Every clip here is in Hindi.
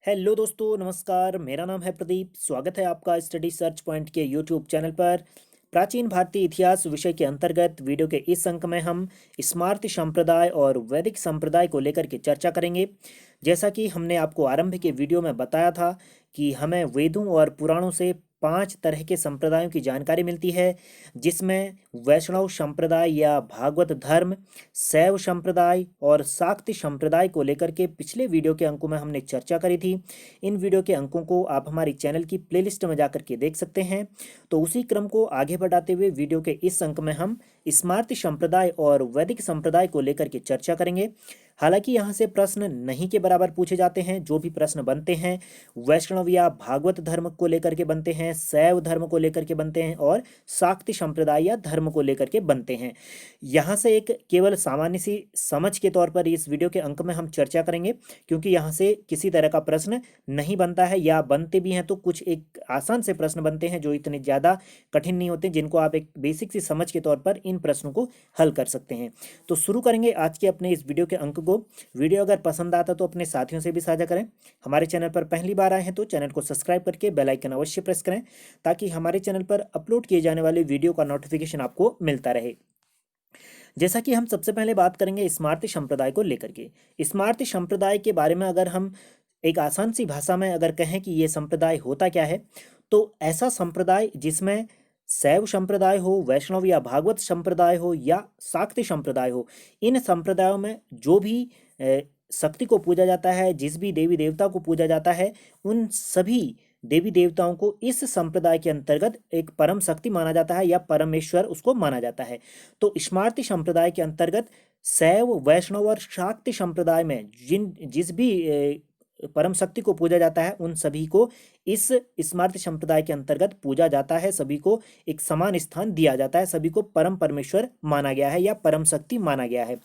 हेलो दोस्तों, नमस्कार। मेरा नाम है प्रदीप। स्वागत है आपका स्टडी सर्च पॉइंट के यूट्यूब चैनल पर। प्राचीन भारतीय इतिहास विषय के अंतर्गत वीडियो के इस अंक में हम स्मार्त संप्रदाय और वैदिक संप्रदाय को लेकर के चर्चा करेंगे। जैसा कि हमने आपको आरंभ के वीडियो में बताया था कि हमें वेदों और पुराणों से 5 तरह के संप्रदायों की जानकारी मिलती है, जिसमें वैष्णव संप्रदाय या भागवत धर्म, शैव संप्रदाय और शाक्त संप्रदाय को लेकर के पिछले वीडियो के अंकों में हमने चर्चा करी थी। इन वीडियो के अंकों को आप हमारी चैनल की प्लेलिस्ट में जाकर के देख सकते हैं। तो उसी क्रम को आगे बढ़ाते हुए वीडियो के इस अंक में हम स्मार्त संप्रदाय और वैदिक संप्रदाय को लेकर के चर्चा करेंगे। हालांकि यहाँ से प्रश्न नहीं के बराबर पूछे जाते हैं। जो भी प्रश्न बनते हैं वैष्णव या भागवत धर्म को लेकर के बनते हैं, शैव धर्म को लेकर के बनते हैं और शाक्त संप्रदाय या धर्म को लेकर के बनते हैं। यहाँ से एक केवल सामान्य सी समझ के तौर पर इस वीडियो के अंक में हम चर्चा करेंगे, क्योंकि यहाँ से किसी तरह का प्रश्न नहीं बनता है, या बनते भी हैं तो कुछ एक आसान से प्रश्न बनते हैं जो इतने ज़्यादा कठिन नहीं होते, जिनको आप एक बेसिक सी समझ के तौर पर इन प्रश्नों को हल कर सकते हैं। तो शुरू करेंगे आज के अपने इस वीडियो के अंक को। वीडियो अगर पसंद आता तो अपने साथियों से भी साझा करें। हमारे चैनल पर पहली बार आए हैं तो चैनल को सब्सक्राइब करके बेल आइकन अवश्य प्रेस करें, ताकि हमारे चैनल पर अपलोड किए जाने वाले वीडियो का नोटिफिकेशन आपको मिलता रहे। जैसा कि हम सबसे पहले बात करेंगे स्मार्त संप्रदाय को लेकर के। स्मार्त संप्रदाय के बारे में अगर हम एक आसान सी भाषा में अगर कहें कि ये संप्रदाय होता क्या है, तो ऐसा संप्रदाय जिसमें शैव संप्रदाय हो, वैष्णव या भागवत संप्रदाय हो या शाक्त संप्रदाय हो, इन संप्रदायों में जो भी शक्ति को पूजा जाता है, जिस भी देवी देवता को पूजा जाता है, उन सभी देवी देवताओं को इस संप्रदाय के अंतर्गत एक परम शक्ति माना जाता है या परमेश्वर उसको माना जाता है। तो स्मार्त संप्रदाय के अंतर्गत शैव, वैष्णव और शाक्त संप्रदाय में जिस भी परम शक्ति को पूजा जाता है, उन सभी को इस स्मार्त संप्रदाय के अंतर्गत पूजा जाता है। सभी को एक समान स्थान दिया जाता है, सभी को परम परमेश्वर माना गया है या परम शक्ति माना गया है।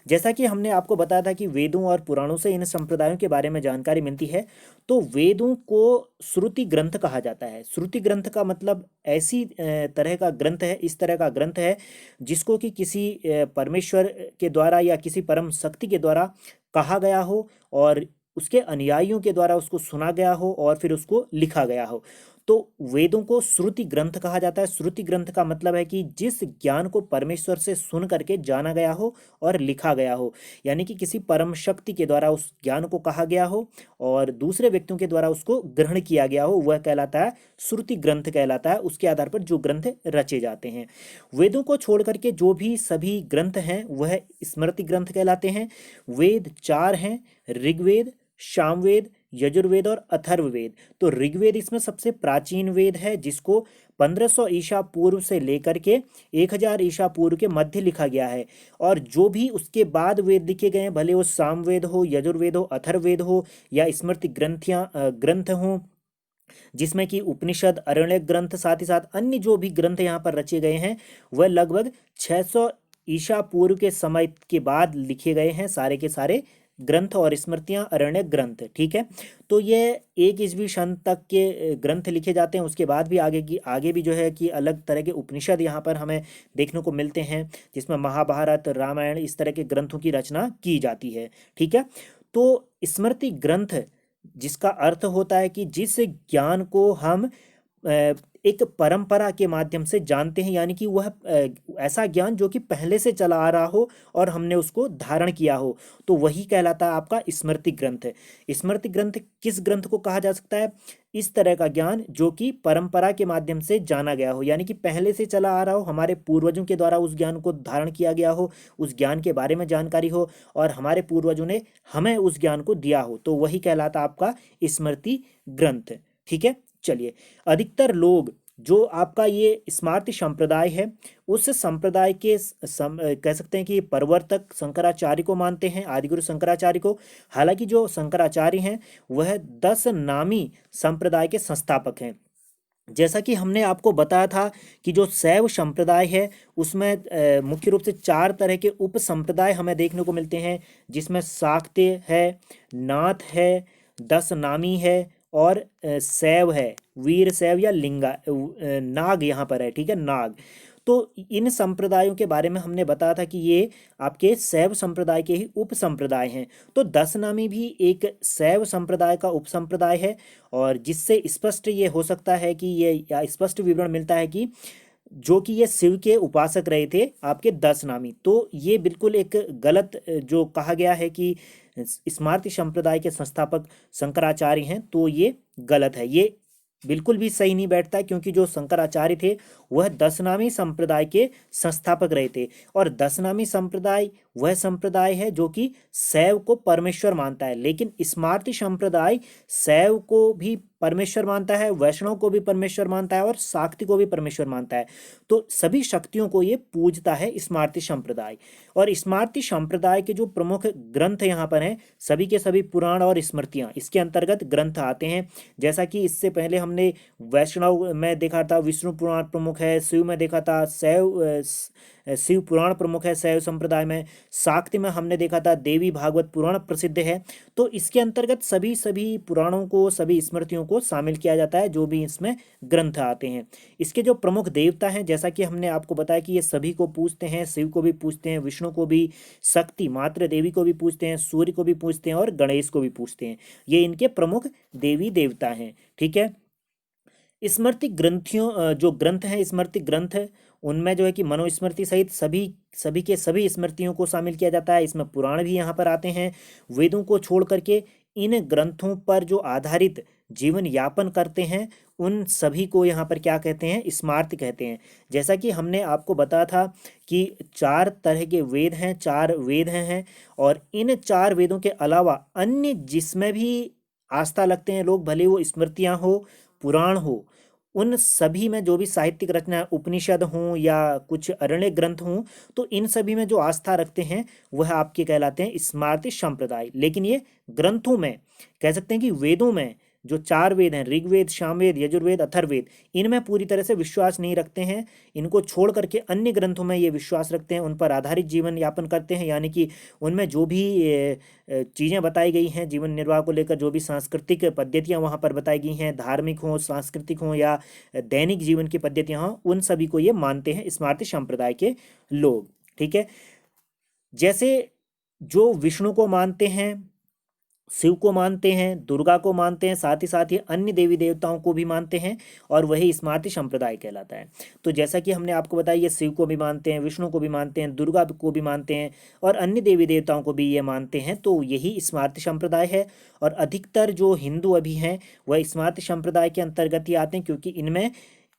जैसा कि हमने आपको बताया था कि वेदों और पुराणों से इन संप्रदायों के बारे में जानकारी मिलती है। तो वेदों को श्रुति ग्रंथ कहा जाता है। श्रुति ग्रंथ का मतलब ऐसी तरह का ग्रंथ है, इस तरह का ग्रंथ है जिसको कि किसी परमेश्वर के द्वारा या किसी परम शक्ति के द्वारा कहा गया हो और उसके अनुयायियों के द्वारा उसको सुना गया हो और फिर उसको लिखा गया हो। तो वेदों को श्रुति ग्रंथ कहा जाता है। श्रुति ग्रंथ का मतलब है कि जिस ज्ञान को परमेश्वर से सुन करके जाना गया हो और लिखा गया हो, यानी कि किसी परम शक्ति के द्वारा उस ज्ञान को कहा गया हो और दूसरे व्यक्तियों के द्वारा उसको ग्रहण किया गया हो, वह कहलाता है श्रुति ग्रंथ कहलाता है। उसके आधार पर जो ग्रंथ रचे जाते हैं। वेदों को छोड़ करके जो भी सभी ग्रंथ हैं वह स्मृति ग्रंथ कहलाते हैं। वेद 4 हैं: ऋग्वेद, सामवेद, यजुर्वेद और अथर्ववेद। तो ऋग्वेद इसमें सबसे प्राचीन वेद है, जिसको 1500 ईसा पूर्व से लेकर के 1000 ईसा पूर्व के मध्य लिखा गया है। और जो भी उसके बाद वेद लिखे गए हैं, भले वो सामवेद हो, यजुर्वेद हो, अथर्ववेद हो या स्मृति ग्रंथ हो, जिसमें कि उपनिषद, अरण्यक ग्रंथ, साथ ही साथ अन्य जो भी ग्रंथ यहाँ पर रचे गए हैं, वह लगभग 600 ईसा पूर्व के समय के बाद लिखे गए हैं। सारे के सारे ग्रंथ और स्मृतियां, अरण्यक ग्रंथ, ठीक है। तो ये 1 ईस्वी सन तक के ग्रंथ लिखे जाते हैं। उसके बाद भी आगे भी जो है कि अलग तरह के उपनिषद यहाँ पर हमें देखने को मिलते हैं, जिसमें महाभारत, रामायण, इस तरह के ग्रंथों की रचना की जाती है, ठीक है। तो स्मृति ग्रंथ, जिसका अर्थ होता है कि जिस ज्ञान को हम एक परंपरा के माध्यम से जानते हैं, यानी कि वह ऐसा ज्ञान जो कि पहले से चला आ रहा हो और हमने उसको धारण किया हो, तो वही कहलाता है आपका स्मृति ग्रंथ। स्मृति ग्रंथ किस ग्रंथ को कहा जा सकता है? इस तरह का ज्ञान जो कि परंपरा के माध्यम से जाना गया हो, यानी कि पहले से चला आ रहा हो, हमारे पूर्वजों के द्वारा उस ज्ञान को धारण किया गया हो, उस ज्ञान के बारे में जानकारी हो और हमारे पूर्वजों ने हमें उस ज्ञान को दिया हो, तो वही कहलाता आपका स्मृति ग्रंथ, ठीक है। चलिए, अधिकतर लोग जो आपका ये स्मार्त संप्रदाय है, उस संप्रदाय के कह सकते हैं कि प्रवर्तक शंकराचार्य को मानते हैं, आदिगुरु शंकराचार्य को। हालांकि जो शंकराचार्य हैं वह 10 नामी संप्रदाय के संस्थापक हैं। जैसा कि हमने आपको बताया था कि जो शैव संप्रदाय है उसमें मुख्य रूप से 4 तरह के उप संप्रदाय हमें देखने को मिलते हैं, जिसमें शाक्य है, नाथ है, 10 नामी है और शैव है, वीर शैव या लिंगा नाग यहाँ पर है, ठीक है, नाग। तो इन संप्रदायों के बारे में हमने बताया था कि ये आपके शैव संप्रदाय के ही उप संप्रदाय हैं। तो दशनामी भी एक शैव संप्रदाय का उप संप्रदाय है, और जिससे स्पष्ट ये हो सकता है कि ये, या स्पष्ट विवरण मिलता है कि जो कि ये शिव के उपासक रहे थे आपके दशनामी। तो ये बिल्कुल एक गलत जो कहा गया है कि स्मार्ती संप्रदाय के संस्थापक शंकराचार्य हैं, तो ये गलत है, ये बिल्कुल भी सही नहीं बैठता है, क्योंकि जो शंकराचार्य थे वह दशनामी संप्रदाय के संस्थापक रहे थे। और दशनामी संप्रदाय वह संप्रदाय है जो कि शैव को परमेश्वर मानता है, लेकिन स्मार्ती संप्रदाय शैव को भी परमेश्वर मानता है, वैष्णव को भी परमेश्वर मानता है, और शाक्ति को भी परमेश्वर मानता है। तो सभी शक्तियों को ये पूजता है स्मार्ती संप्रदाय। और स्मार्ती संप्रदाय के जो प्रमुख ग्रंथ यहाँ पर हैं, सभी के सभी पुराण और स्मृतियाँ इसके अंतर्गत ग्रंथ आते हैं। जैसा कि इससे पहले हमने वैष्णव में देखा था विष्णु पुराण प्रमुख है, शिव में देखा था शिव पुराण प्रमुख है शैव संप्रदाय में, शाक्ति में हमने देखा था देवी भागवत पुराण प्रसिद्ध है। तो इसके अंतर्गत सभी सभी पुराणों को, सभी स्मृतियों को शामिल किया जाता है जो भी इसमें ग्रंथ आते हैं। इसके जो प्रमुख देवता हैं, जैसा कि हमने आपको बताया कि ये सभी को पूजते हैं, शिव को भी पूजते हैं, विष्णु को भी, शक्ति मात्र देवी को भी पूजते हैं, सूर्य को भी पूजते हैं, और गणेश को भी पूजते हैं। ये इनके प्रमुख देवी देवता हैं। ठीक है। स्मृति ग्रंथियों जो ग्रंथ हैं, स्मृति ग्रंथ है, उनमें जो है कि मनुस्मृति सहित सभी सभी के सभी स्मृतियों को शामिल किया जाता है। इसमें पुराण भी यहाँ पर आते हैं। वेदों को छोड़ करके इन ग्रंथों पर जो आधारित जीवन यापन करते हैं, उन सभी को यहाँ पर क्या कहते हैं, स्मार्त कहते हैं। जैसा कि हमने आपको बताया था कि 4 तरह के वेद हैं, 4 वेद हैं, और इन 4 वेदों के अलावा अन्य जिसमें भी आस्था लगते हैं लोग, भले वो स्मृतियाँ हो, पुराण हो, उन सभी में जो भी साहित्यिक रचना, उपनिषद हों या कुछ अरण्य ग्रंथ हों, तो इन सभी में जो आस्था रखते हैं वह आपके कहलाते हैं स्मार्ती संप्रदाय। लेकिन ये ग्रंथों में, कह सकते हैं कि वेदों में जो 4 वेद हैं, ऋग्वेद, सामवेद, यजुर्वेद, अथर्ववेद, इनमें पूरी तरह से विश्वास नहीं रखते हैं। इनको छोड़ करके अन्य ग्रंथों में ये विश्वास रखते हैं, उन पर आधारित जीवन यापन करते हैं। यानी कि उनमें जो भी चीज़ें बताई गई हैं जीवन निर्वाह को लेकर, जो भी सांस्कृतिक पद्धतियाँ वहाँ पर बताई गई हैं, धार्मिक हों, सांस्कृतिक हों या दैनिक जीवन की पद्धतियाँ हों, उन सभी को ये मानते हैं स्मार्ती संप्रदाय के लोग। ठीक है। जैसे जो विष्णु को मानते हैं, शिव को मानते हैं, दुर्गा को मानते हैं, साथ ही साथ ये अन्य देवी देवताओं को भी मानते हैं, और वही स्मार्ती संप्रदाय कहलाता है। तो जैसा कि हमने आपको बताया, ये शिव को भी मानते हैं, विष्णु को भी मानते हैं, दुर्गा को भी मानते हैं, और अन्य देवी देवताओं को भी ये मानते हैं। तो यही स्मार्ती संप्रदाय है। और अधिकतर जो हिंदू अभी हैं वह स्मार्ती संप्रदाय के अंतर्गत ही आते हैं, क्योंकि इनमें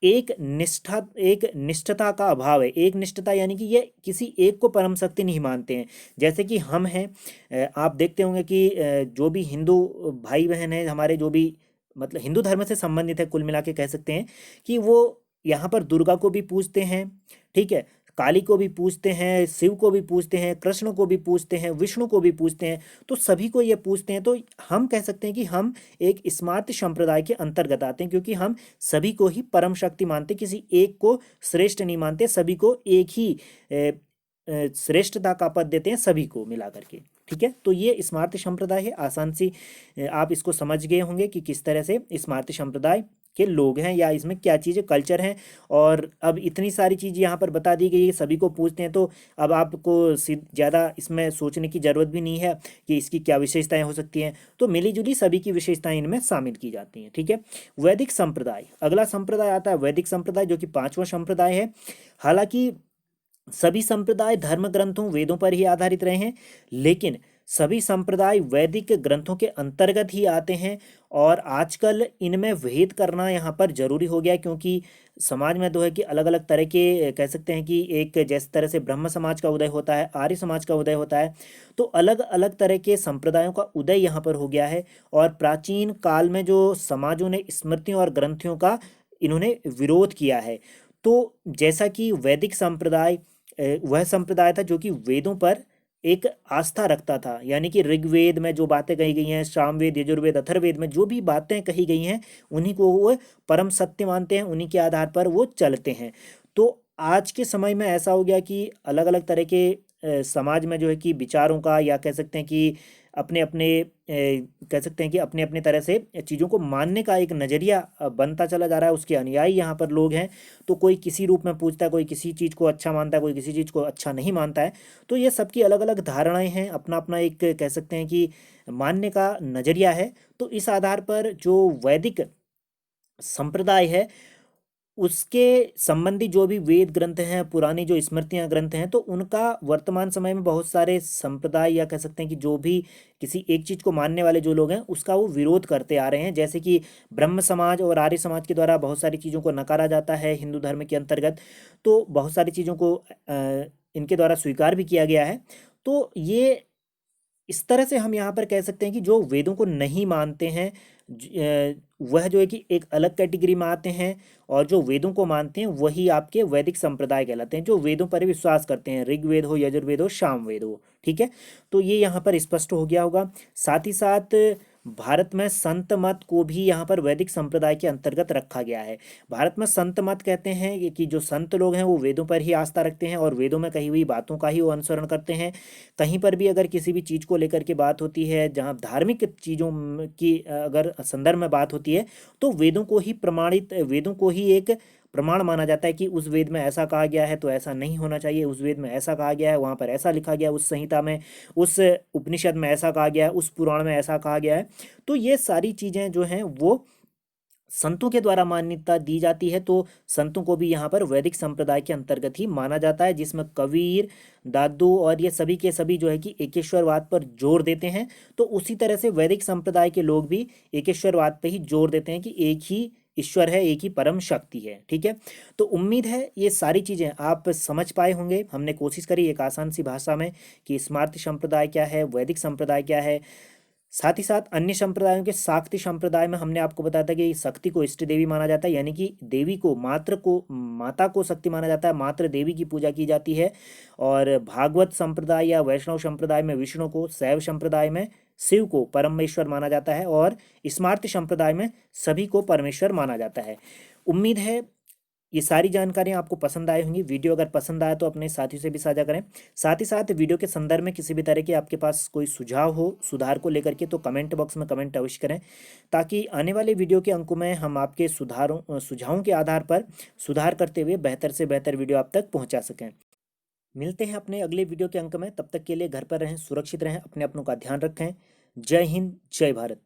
एक निष्ठता का अभाव है। एक निष्ठता यानी कि ये किसी एक को परम शक्ति नहीं मानते हैं, जैसे कि हम हैं। आप देखते होंगे कि जो भी हिंदू भाई बहन हैं हमारे, जो भी मतलब हिंदू धर्म से संबंधित है, कुल मिला के कह सकते हैं कि वो यहाँ पर दुर्गा को भी पूजते हैं, ठीक है, काली को भी पूजते हैं, शिव को भी पूजते हैं, कृष्ण को भी पूजते हैं, विष्णु को भी पूजते हैं। तो सभी को ये पूजते हैं। तो हम कह सकते हैं कि हम एक स्मार्त संप्रदाय के अंतर्गत आते हैं, क्योंकि हम सभी को ही परम शक्ति मानते, किसी एक को श्रेष्ठ नहीं मानते, सभी को एक ही श्रेष्ठता का पद देते हैं, सभी को मिला करके। ठीक है। तो ये स्मार्त संप्रदाय है। आसान सी आप इसको समझ गए होंगे कि किस तरह से स्मार्त संप्रदाय के लोग हैं, या इसमें क्या चीज़ें कल्चर हैं। और अब इतनी सारी चीज़ यहाँ पर बता दी गई है, सभी को पूछते हैं, तो अब आपको ज़्यादा इसमें सोचने की ज़रूरत भी नहीं है कि इसकी क्या विशेषताएं हो सकती हैं। तो मिली जुली सभी की विशेषताएं इनमें शामिल की जाती हैं। ठीक है। वैदिक संप्रदाय, अगला संप्रदाय आता है वैदिक संप्रदाय, जो कि 5वां संप्रदाय है। हालांकि सभी संप्रदाय धर्म ग्रंथों, वेदों पर ही आधारित रहे हैं, लेकिन सभी संप्रदाय वैदिक ग्रंथों के अंतर्गत ही आते हैं। और आजकल इनमें भेद करना यहाँ पर जरूरी हो गया, क्योंकि समाज में तो है कि अलग अलग तरह के, कह सकते हैं कि एक जैसे तरह से ब्रह्म समाज का उदय होता है, आर्य समाज का उदय होता है, तो अलग अलग तरह के संप्रदायों का उदय यहाँ पर हो गया है। और प्राचीन काल में जो समाजों ने स्मृतियों और ग्रंथियों का इन्होंने विरोध किया है। तो जैसा कि वैदिक संप्रदाय वह संप्रदाय था जो कि वेदों पर एक आस्था रखता था, यानी कि ऋग्वेद में जो बातें कही गई हैं, सामवेद, यजुर्वेद, अथर्ववेद में जो भी बातें कही गई हैं, उन्हीं को वो परम सत्य मानते हैं, उन्हीं के आधार पर वो चलते हैं। तो आज के समय में ऐसा हो गया कि अलग अलग तरह के समाज में जो है कि विचारों का, या कह सकते हैं कि अपने अपने कह सकते हैं कि अपने अपने तरह से चीज़ों को मानने का एक नज़रिया बनता चला जा रहा है, उसके अनुयायी यहाँ पर लोग हैं। तो कोई किसी रूप में पूछता है, कोई किसी चीज़ को अच्छा मानता है, कोई किसी चीज़ को अच्छा नहीं मानता है। तो ये सबकी अलग अलग धारणाएं हैं, अपना अपना एक कह सकते हैं कि मानने का नज़रिया है। तो इस आधार पर जो वैदिक संप्रदाय है उसके संबंधी जो भी वेद ग्रंथ हैं, पुरानी जो स्मृतियां ग्रंथ हैं, तो उनका वर्तमान समय में बहुत सारे संप्रदाय या कह सकते हैं कि जो भी किसी एक चीज को मानने वाले जो लोग हैं उसका वो विरोध करते आ रहे हैं। जैसे कि ब्रह्म समाज और आर्य समाज के द्वारा बहुत सारी चीजों को नकारा जाता है हिंदू धर्म के अंतर्गत। तो बहुत सारी चीजों को इनके द्वारा स्वीकार भी किया गया है। तो ये इस तरह से हम यहाँ पर कह सकते हैं कि जो वेदों को नहीं मानते हैं वह जो है कि एक अलग कैटेगरी में आते हैं, और जो वेदों को मानते हैं वही आपके वैदिक संप्रदाय कहलाते हैं, जो वेदों पर विश्वास करते हैं, ऋग्वेद हो, यजुर्वेद हो, सामवेद हो। ठीक है, तो ये यहाँ पर स्पष्ट हो गया होगा। साथ ही साथ भारत में संत मत को भी यहाँ पर वैदिक संप्रदाय के अंतर्गत रखा गया है। भारत में संत मत कहते हैं कि जो संत लोग हैं वो वेदों पर ही आस्था रखते हैं और वेदों में कही हुई बातों का ही वो अनुसरण करते हैं। कहीं पर भी अगर किसी भी चीज़ को लेकर के बात होती है, जहाँ धार्मिक चीज़ों की अगर संदर्भ में बात होती है, तो वेदों को ही प्रमाणित, वेदों को ही एक प्रमाण माना जाता है कि उस वेद में ऐसा कहा गया है तो ऐसा नहीं होना चाहिए, उस वेद में ऐसा कहा गया है, वहाँ पर ऐसा लिखा गया है, उस संहिता में, उस उपनिषद में ऐसा कहा गया है, उस पुराण में ऐसा कहा गया है। तो ये सारी चीज़ें जो हैं वो संतों के द्वारा मान्यता दी जाती है। तो संतों को भी यहाँ पर वैदिक संप्रदाय के अंतर्गत ही माना जाता है, जिसमें कबीर, दादू और ये सभी के सभी जो है कि एकेश्वरवाद पर जोर देते हैं। तो उसी तरह से वैदिक संप्रदाय के लोग भी एकेश्वरवाद पे ही जोर देते हैं कि एक ही ईश्वर है, एक ही परम शक्ति है। ठीक है, तो उम्मीद है ये सारी चीज़ें आप समझ पाए होंगे। हमने कोशिश करी एक आसान सी भाषा में कि स्मार्त संप्रदाय क्या है, वैदिक संप्रदाय क्या है। साथ ही साथ अन्य संप्रदायों के शाक्ति संप्रदाय में हमने आपको बताया था कि शक्ति को इष्ट देवी माना जाता है, यानी कि देवी को, माता को शक्ति माना जाता है, मात्र देवी की पूजा की जाती है। और भागवत संप्रदाय या वैष्णव संप्रदाय में विष्णु को, शैव संप्रदाय में शिव को परमेश्वर माना जाता है, और स्मार्त संप्रदाय में सभी को परमेश्वर माना जाता है। उम्मीद है ये सारी जानकारियाँ आपको पसंद आई होंगी। वीडियो अगर पसंद आया तो अपने साथियों से भी साझा करें। साथ ही साथ वीडियो के संदर्भ में किसी भी तरह के आपके पास कोई सुझाव हो सुधार को लेकर के, तो कमेंट बॉक्स में कमेंट अवश्य करें, ताकि आने वाले वीडियो के अंकों में हम आपके सुझावों के आधार पर सुधार करते हुए बेहतर से बेहतर वीडियो आप तक पहुँचा सकें। मिलते हैं अपने अगले वीडियो के अंक में, तब तक के लिए घर पर रहें, सुरक्षित रहें, अपने अपनों का ध्यान रखें। जय हिंद, जय भारत।